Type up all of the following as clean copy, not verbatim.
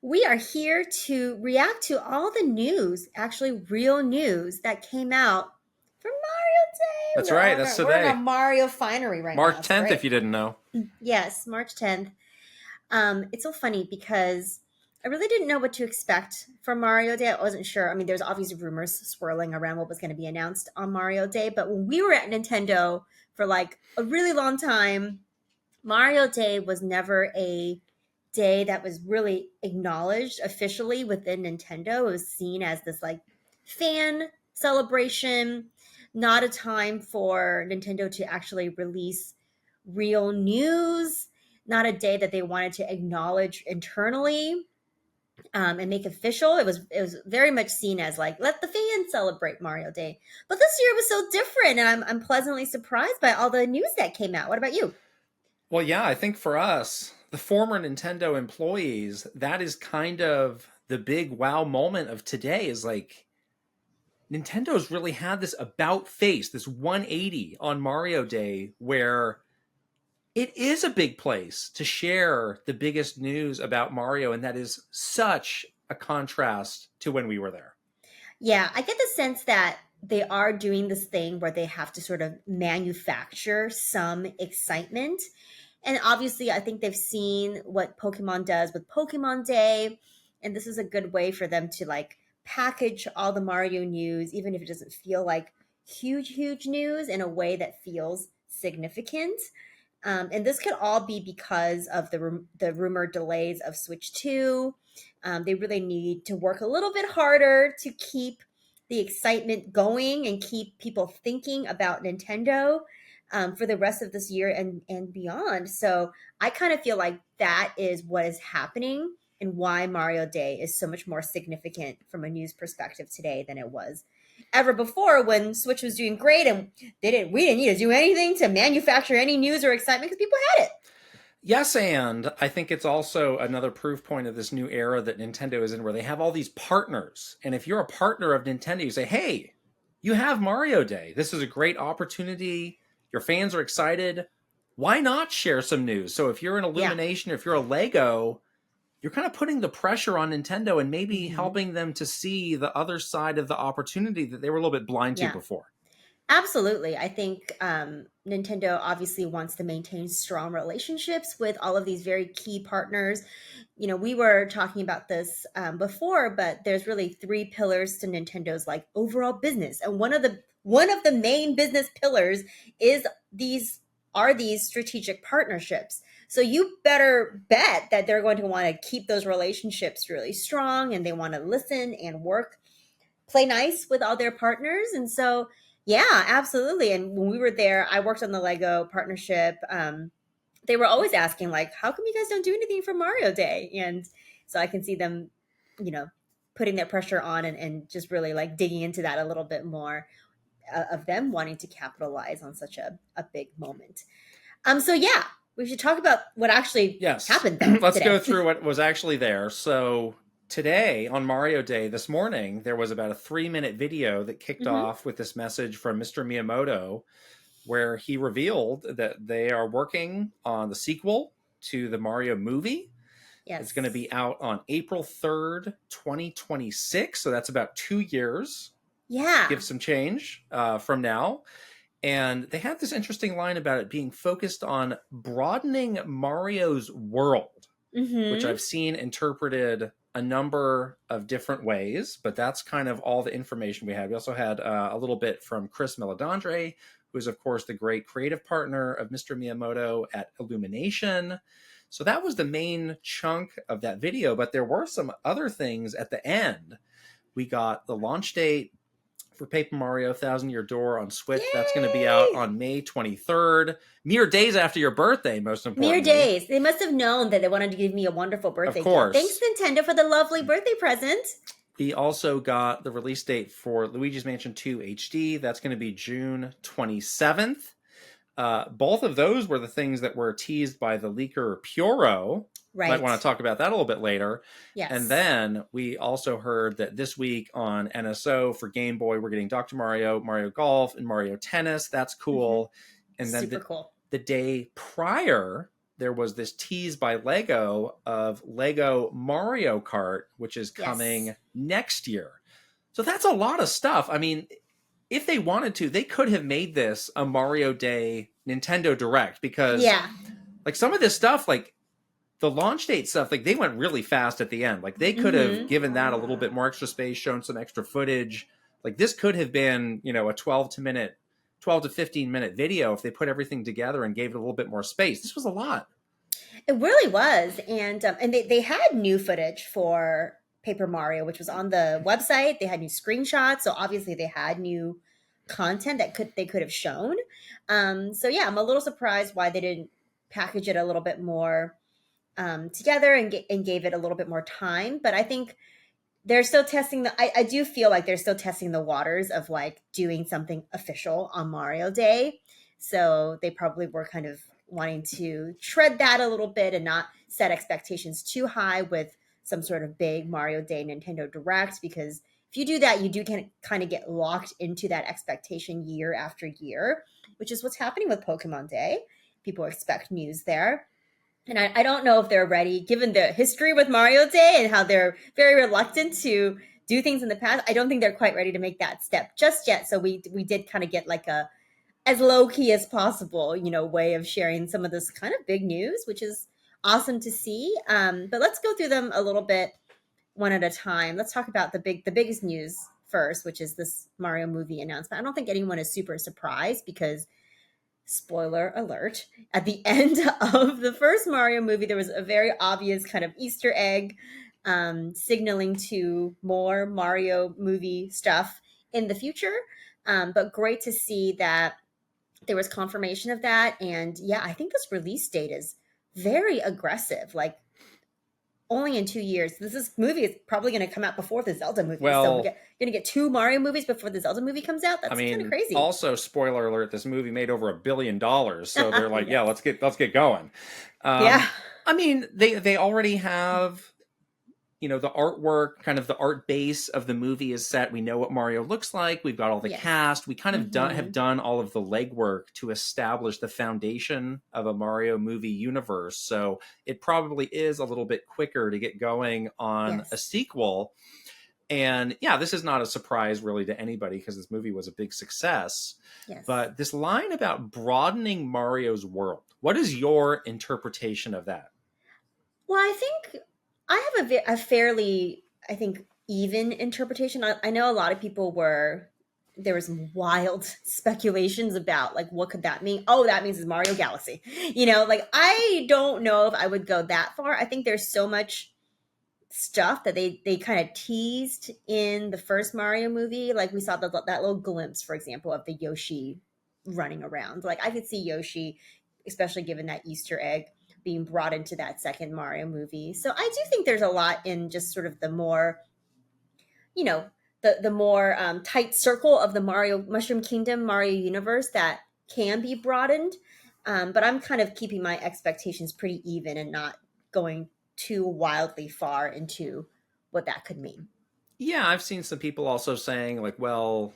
We are here to react to all the news, actually real news that came out for Mario That's Day. right. That's We're in a today. Mario finery right March now. It's 10th, great. if you didn't know. Yes, March 10th. It's so funny because I really didn't know what to expect from Mario Day. I wasn't sure. I mean, there's obviously rumors swirling around what was going to be announced on Mario Day, but when we were at Nintendo for like a really long time, Mario Day was never a day that was really acknowledged officially within Nintendo. It was seen as this like fan celebration, not a time for Nintendo to actually release real news, not a day that they wanted to acknowledge internally and make official. It was very much seen as like let the fans celebrate Mario Day. But this year was so different, and I'm pleasantly surprised by all the news that came out. What about you? Well, yeah, I think for us, the former Nintendo employees, that is kind of the big wow moment of today is like Nintendo's really had this about face, this 180 on Mario Day, where it is a big place to share the biggest news about Mario. And that is such a contrast to when we were there. Yeah, I get the sense that they are doing this thing where they have to sort of manufacture some excitement. And obviously, I think they've seen what Pokemon does with Pokemon Day. And this is a good way for them to like package all the Mario news, even if it doesn't feel like huge news, in a way that feels significant. And this could all be because of the rumored delays of Switch 2. They really need to work a little bit harder to keep the excitement going and keep people thinking about Nintendo for the rest of this year and beyond. So I kind of feel like that is what is happening and why Mario Day is so much more significant from a news perspective today than it was ever before when Switch was doing great and we didn't need to do anything to manufacture any news or excitement because people had it. Yes, and I think it's also another proof point of this new era that Nintendo is in where they have all these partners. And if you're a partner of Nintendo, you say, hey, you have Mario Day. This is a great opportunity. Your fans are excited. Why not share some news? So if you're an Yeah. Illumination, if you're a Lego, you're kind of putting the pressure on Nintendo and maybe Hmm. helping them to see the other side of the opportunity that they were a little bit blind to Yeah. before. Absolutely. I think Nintendo obviously wants to maintain strong relationships with all of these very key partners. You know, we were talking about this before, but there's really three pillars to Nintendo's like overall business, and one of the main business pillars is these strategic partnerships. So you better bet that they're going to want to keep those relationships really strong, and they want to listen and work play nice with all their partners. And so, yeah, absolutely. And when we were there, I worked on the Lego partnership. They were always asking, like, how come you guys don't do anything for Mario Day? And so I can see them, you know, putting that pressure on and just really like digging into that a little bit more of them wanting to capitalize on such a big moment. So yeah, we should talk about what actually Yes. happened though Let's go today. through what was actually there. So today on Mario Day this morning, there was about a 3-minute video that kicked Hmm. off with this message from Mr. Miyamoto where he revealed that they are working on the sequel to the Mario movie. It's going to Yes. be out on April 3rd, 2026. So that's about 2 years. Give Yeah. some change from now. And they had this interesting line about it being focused on broadening Mario's world, which Hmm. I've seen interpreted a number of different ways, but that's kind of all the information we had. We also had a little bit from Chris Meledandre, who is, of course, the great creative partner of Mr. Miyamoto at Illumination. So that was the main chunk of that video, but there were some other things at the end. We got the launch date for Paper Mario Thousand Year Door on Switch. That's going to be out Yay! on May 23rd, mere days after your birthday, most Mere importantly. days. They must have known that they wanted to give me a wonderful Of birthday gift. Thanks, course, Nintendo, for the lovely birthday present. we also got the release date for Luigi's Mansion 2 HD. That's going to be June 27th. Both of those were the things that were teased by the leaker Puro. Might Right. want to talk about that a little bit later. And Yes. then we also heard that this week on NSO for Game Boy, we're getting Dr. Mario, Mario Golf, and Mario Tennis. That's Hmm. cool. And then Super cool. the day prior, there was this tease by Lego of Lego Mario Kart, which is Yes. coming next year. So that's a lot of stuff. I mean, if they wanted to, they could have made this a Mario Day Nintendo Direct, because Yeah. like some of this stuff, like the launch date stuff, like they went really fast at the end. Like they could have Hmm. given that a little bit more extra space, shown some extra footage. Like this could have been, a 12 to 15 minute video if they put everything together and gave it a little bit more space. This was a lot. It really was, and they had new footage for Paper Mario, which was on the website. They had new screenshots, so obviously they had new content that they could have shown. So yeah, I'm a little surprised why they didn't package it a little bit more together and gave it a little bit more time. But I think they're still testing I do feel like they're still testing the waters of like doing something official on Mario Day. So they probably were kind of wanting to tread that a little bit and not set expectations too high with some sort of big Mario Day Nintendo Direct, because if you do that, you do kind of get locked into that expectation year after year, which is what's happening with Pokemon Day. People expect news there. And I don't know if they're ready, given the history with Mario Day and how they're very reluctant to do things in the past. I don't think they're quite ready to make that step just yet. So we did kind of get like a as low key as possible, way of sharing some of this kind of big news, which is awesome to see. But let's go through them a little bit one at a time. Let's talk about the biggest news first, which is this Mario movie announcement. I don't think anyone is super surprised because, spoiler alert, at the end of the first Mario movie, there was a very obvious kind of Easter egg signaling to more Mario movie stuff in the future. But great to see that there was confirmation of that. And yeah, I think this release date is very aggressive. Like, only in 2 years. Movie is probably going to come out before the Zelda movie. So Well, going to get two Mario movies before the Zelda movie comes out. I That's kind of mean, crazy. also spoiler alert: this movie made over $1 billion, so they're like, yeah, Yes. let's get going. Yeah. I mean, they already have, the artwork, kind of the art base of the movie is set. We know what Mario looks like. We've got all the Yes. cast. We kind of have Hmm. done all of the legwork to establish the foundation of a Mario movie universe. So it probably is a little bit quicker to get going on a Yes. sequel. And yeah, this is not a surprise really to anybody because this movie was a big success. Yes. But this line about broadening Mario's world, what is your interpretation of that? Well, I think I have a fairly, I think, even interpretation. I know a lot of people there was some wild speculations about like what could that mean. Oh, that means it's Mario Galaxy. Like I don't know if I would go that far. I think there's so much stuff that they kind of teased in the first Mario movie. Like we saw that little glimpse, for example, of the Yoshi running around. Like I could see Yoshi, especially given that Easter egg, being brought into that second Mario movie. So I do think there's a lot in just sort of the more, you know, the more tight circle of the Mario Mushroom Kingdom, Mario universe that can be broadened. But I'm kind of keeping my expectations pretty even and not going too wildly far into what that could mean. Yeah, I've seen some people also saying, like, well,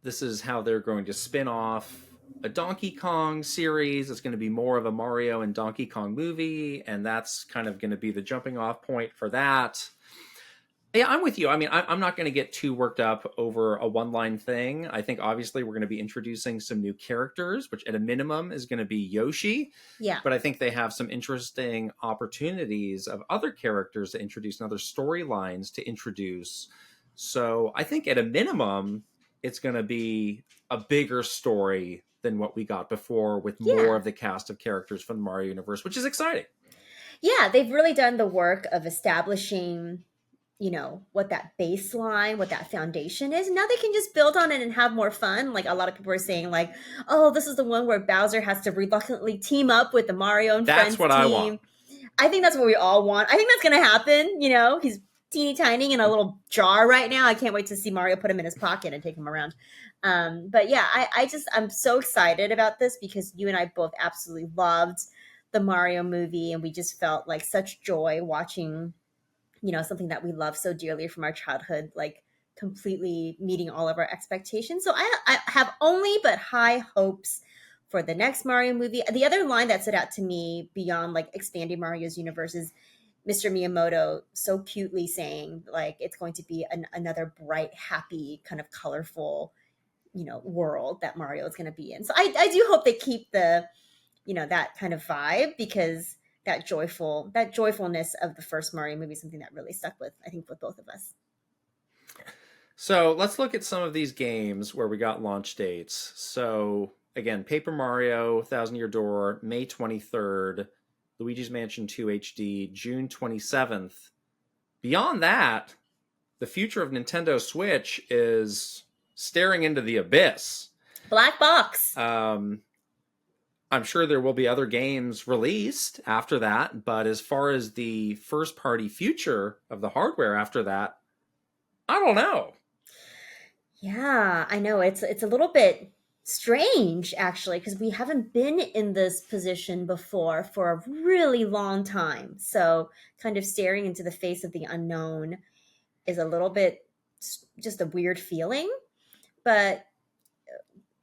this is how they're going to spin off a Donkey Kong series. It's going to be more of a Mario and Donkey Kong movie, and that's kind of going to be the jumping off point for that. Yeah, I'm with you. I mean, I'm not going to get too worked up over a one line thing. I think obviously we're going to be introducing some new characters, which at a minimum is going to be Yoshi. Yeah. But I think they have some interesting opportunities of other characters to introduce and other storylines to introduce. So I think at a minimum, it's going to be a bigger story than what we got before with more Yeah. of the cast of characters from the Mario universe, which is exciting. Yeah. They've really done the work of establishing, what that baseline, what that foundation is. And now they can just build on it and have more fun. Like a lot of people are saying, like, oh, this is the one where Bowser has to reluctantly team up with the Mario and That's Friends what I want. team. I think that's what we all want. I think that's going to happen. He's teeny tiny in a little jar right now. I can't wait to see Mario put him in his pocket and take him around. But yeah, I'm so excited about this because you and I both absolutely loved the Mario movie, and we just felt like such joy watching, something that we love so dearly from our childhood, like completely meeting all of our expectations. So I have only but high hopes for the next Mario movie. The other line that stood out to me beyond like expanding Mario's universe is Mr. Miyamoto so cutely saying like it's going to be another bright, happy, kind of colorful, world that Mario is going to be in. So I do hope they keep that kind of vibe, because that joyfulness of the first Mario movie is something that really stuck with, I think, with both of us. So let's look at some of these games where we got launch dates. So again, Paper Mario, Thousand Year Door, May 23rd, Luigi's Mansion 2 HD, June 27th. Beyond that, the future of Nintendo Switch is staring into the abyss. Black box. I'm sure there will be other games released after that, but as far as the first party future of the hardware after that, I don't know. Yeah, I know. It's a little bit strange actually, because we haven't been in this position before for a really long time. So kind of staring into the face of the unknown is a little bit just a weird feeling. But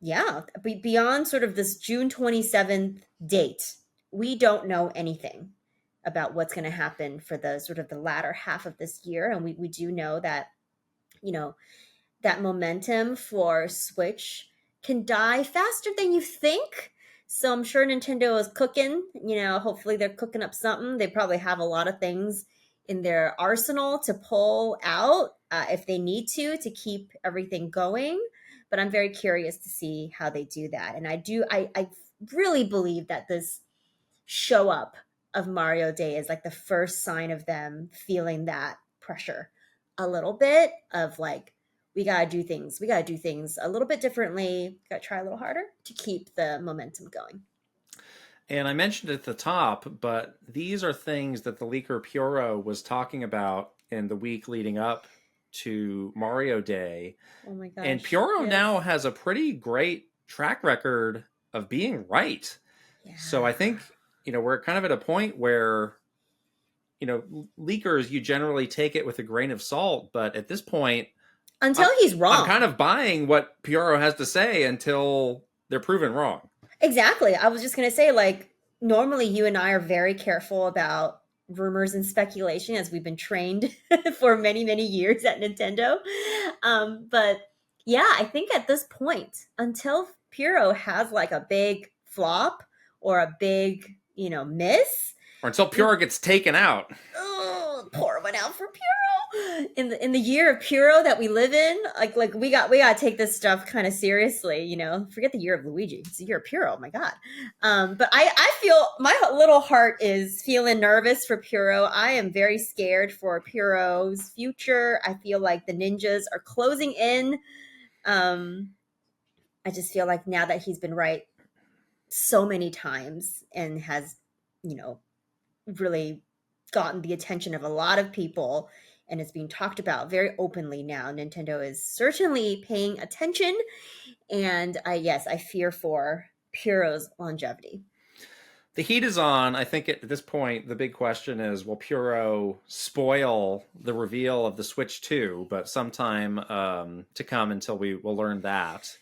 yeah, beyond sort of this June 27th date, we don't know anything about what's going to happen for the sort of the latter half of this year. And we do know that, you know, that momentum for Switch can die faster than you think. So I'm sure Nintendo is cooking, hopefully they're cooking up something. They probably have a lot of things in their arsenal to pull out if they need to keep everything going. But I'm very curious to see how they do that. And I really believe that this show up of Mario Day is like the first sign of them feeling that pressure a little bit of like, we gotta do things a little bit differently, gotta try a little harder to keep the momentum going. And I mentioned at the top, but these are things that the leaker Puro was talking about in the week leading up to Mario Day. Oh my gosh. And Puro Yes. now has a pretty great track record of being right. Yeah. So I think, we're kind of at a point where, leakers, you generally take it with a grain of salt. But at this point, until he's wrong, I'm kind of buying what Puro has to say until they're proven wrong. Exactly. I was just going to say, like, normally you and I are very careful about rumors and speculation, as we've been trained for many, many years at Nintendo. But yeah, I think at this point, until Puro has like a big flop or a big, miss, or until Puro gets taken out. Oh, pour one out for Puro. In the year of Puro that we live in, like we gotta take this stuff kind of seriously. Forget the year of Luigi; it's the year of Puro. Oh my god! But I feel my little heart is feeling nervous for Puro. I am very scared for Puro's future. I feel like the ninjas are closing in. I just feel like now that he's been right so many times and has, really gotten the attention of a lot of people and is being talked about very openly now, Nintendo is certainly paying attention. And I fear for Puro's longevity. The heat is on. I think at this point, the big question is, will Puro spoil the reveal of the Switch 2? But sometime to come until we will learn that.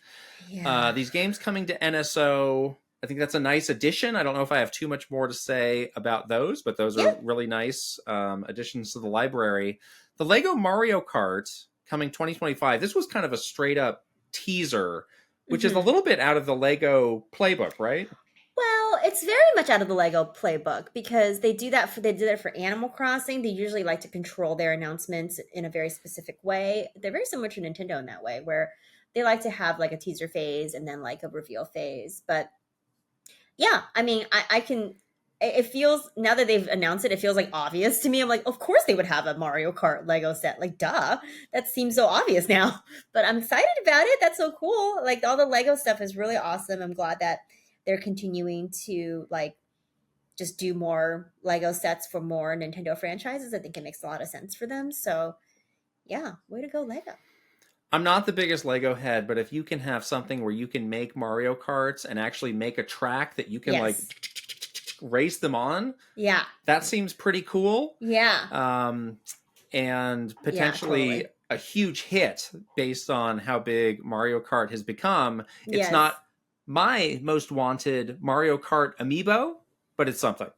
Yeah. These games coming to NSO, I think that's a nice addition. I don't know if I have too much more to say about those, but those are really nice additions to the library. The Lego Mario Kart coming 2025. This was kind of a straight up teaser, which is a little bit out of the Lego playbook, right? Well, it's very much out of the Lego playbook, because they did that for Animal Crossing. They usually like to control their announcements in a very specific way. They're very similar to Nintendo in that way, where they like to have like a teaser phase and then like a reveal phase. But yeah, I mean, I can. It feels, now that they've announced it, it feels like obvious to me. I'm like, of course they would have a Mario Kart Lego set. Like, duh, that seems so obvious now. But I'm excited about it. That's so cool. Like, all the Lego stuff is really awesome. I'm glad that they're continuing to like just do more Lego sets for more Nintendo franchises. I think it makes a lot of sense for them. So yeah, way to go, Lego. I'm not the biggest Lego head, but if you can have something where you can make Mario Karts and actually make a track that you can like race them on, that seems pretty cool. And potentially a huge hit based on how big Mario Kart has become. It's not my most wanted Mario Kart amiibo, but it's something.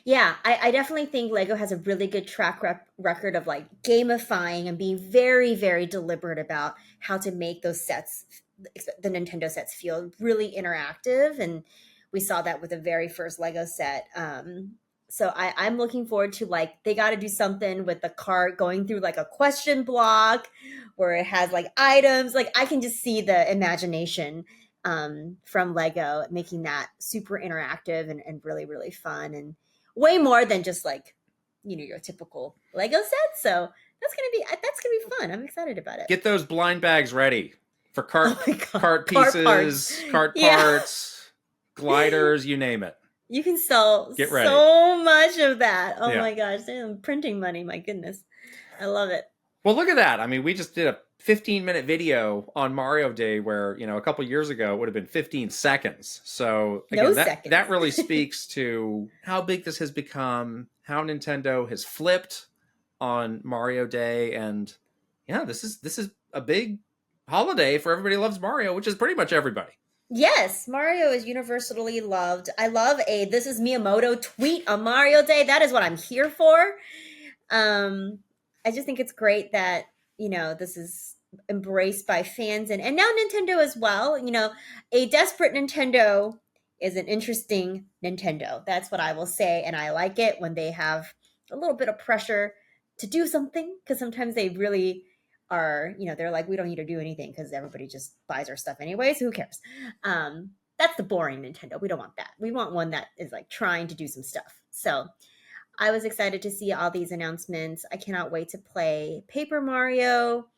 Yeah, I definitely think Lego has a really good record of like gamifying and being very, very deliberate about how to make those sets, the Nintendo sets, feel really interactive. And we saw that with the very first Lego set. So I'm looking forward to like, they got to do something with the cart going through like a question block where it has like items. Like, I can just see the imagination from Lego making that super interactive and really, really fun. And way more than just like your typical Lego set. So that's gonna be fun. I'm excited about it. Get those blind bags ready for Oh my god, cart car parts. pieces, cart Yeah, parts, gliders, you name it. you can sell Get ready. so much of that. Oh Yeah. my gosh, damn, printing money. My goodness, I love it. Well, look at that. I mean, we just did a 15-minute video on Mario Day where, a couple years ago it would have been 15 seconds. So, No again, that seconds. that really speaks to how big this has become, how Nintendo has flipped on Mario Day, and yeah, this is a big holiday for everybody who loves Mario, which is pretty much everybody. Yes, Mario is universally loved. I love a "This is Miyamoto" tweet on Mario Day. That is what I'm here for. I just think it's great that this is embraced by fans and now Nintendo as well. A desperate Nintendo is an interesting Nintendo. That's what I will say, and I like it when they have a little bit of pressure to do something, because sometimes they really are. They're like, we don't need to do anything because everybody just buys our stuff anyway, so who cares? That's the boring Nintendo. We don't want that. We want one that is like trying to do some stuff. So I was excited to see all these announcements. I cannot wait to play Paper Mario.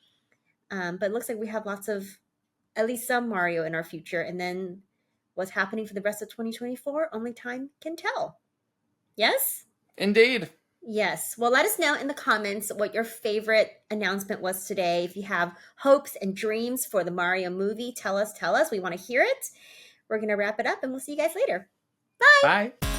But it looks like we have lots of, at least some Mario in our future. And then what's happening for the rest of 2024, only time can tell. Yes? Indeed. Yes. Well, let us know in the comments what your favorite announcement was today. If you have hopes and dreams for the Mario movie, tell us. We want to hear it. We're going to wrap it up and we'll see you guys later. Bye. Bye.